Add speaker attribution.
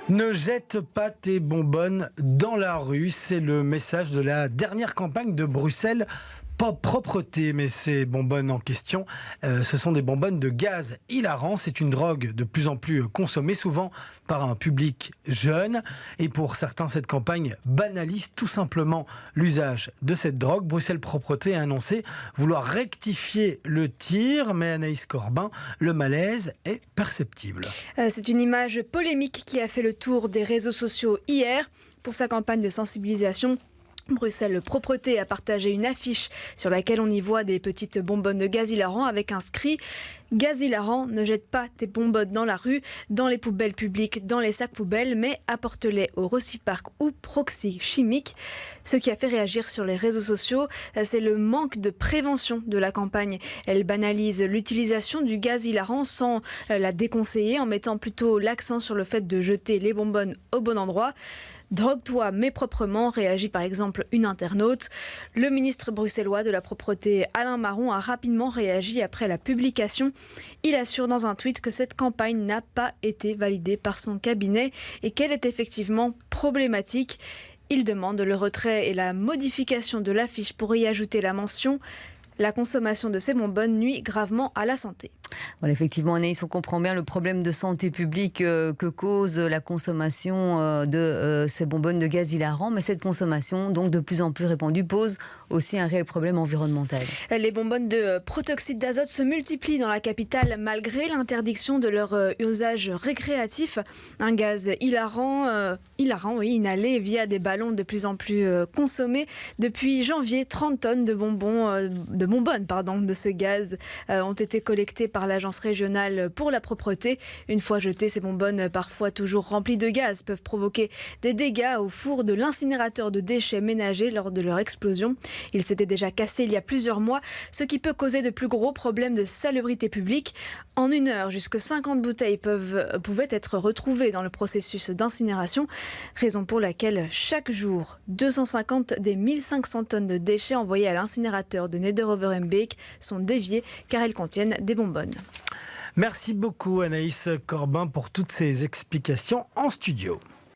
Speaker 1: Ne jette pas tes bonbonnes dans la rue, c'est le message de la dernière campagne de Bruxelles. Pas propreté, mais ces bonbonnes en question, ce sont des bonbonnes de gaz hilarant. C'est une drogue de plus en plus consommée, souvent par un public jeune. Et pour certains, cette campagne banalise tout simplement l'usage de cette drogue. Bruxelles Propreté a annoncé vouloir rectifier le tir, mais Anaïs Corbin, le malaise est perceptible.
Speaker 2: C'est une image polémique qui a fait le tour des réseaux sociaux hier. Pour sa campagne de sensibilisation, Bruxelles Propreté a partagé une affiche sur laquelle on y voit des petites bonbonnes de gaz hilarant avec inscrit « Gaz hilarant, ne jette pas tes bonbonnes dans la rue, dans les poubelles publiques, dans les sacs poubelles, mais apporte-les au Reciparc ou Proxy Chimique ». Ce qui a fait réagir sur les réseaux sociaux, c'est le manque de prévention de la campagne. Elle banalise l'utilisation du gaz hilarant sans la déconseiller, en mettant plutôt l'accent sur le fait de jeter les bonbonnes au bon endroit. Drogue-toi mais proprement, réagit par exemple une internaute. Le ministre bruxellois de la propreté, Alain Marron, a rapidement réagi après la publication. Il assure dans un tweet que cette campagne n'a pas été validée par son cabinet et qu'elle est effectivement problématique. Il demande le retrait et la modification de l'affiche pour y ajouter la mention « La consommation de ces bonbonnes nuit gravement à la santé ».
Speaker 3: Voilà, effectivement, Anaïs, on comprend bien le problème de santé publique que cause la consommation de ces bonbonnes de gaz hilarant, mais cette consommation, donc de plus en plus répandue, pose aussi un réel problème environnemental.
Speaker 2: Les bonbonnes de protoxyde d'azote se multiplient dans la capitale malgré l'interdiction de leur usage récréatif. Un gaz hilarant, inhalé via des ballons de plus en plus consommés. Depuis janvier, 30 tonnes de bonbonnes de ce gaz ont été collectées par l'Agence régionale pour la propreté. Une fois jetées, ces bonbonnes, parfois toujours remplies de gaz, peuvent provoquer des dégâts au four de l'incinérateur de déchets ménagers lors de leur explosion. Il s'était déjà cassé il y a plusieurs mois, ce qui peut causer de plus gros problèmes de salubrité publique. En une heure, jusque 50 bouteilles pouvaient être retrouvées dans le processus d'incinération, raison pour laquelle chaque jour, 250 des 1500 tonnes de déchets envoyés à l'incinérateur de Neder-Overembeek sont déviées car elles contiennent des bonbonnes.
Speaker 1: Merci beaucoup Anaïs Corbin pour toutes ces explications en studio.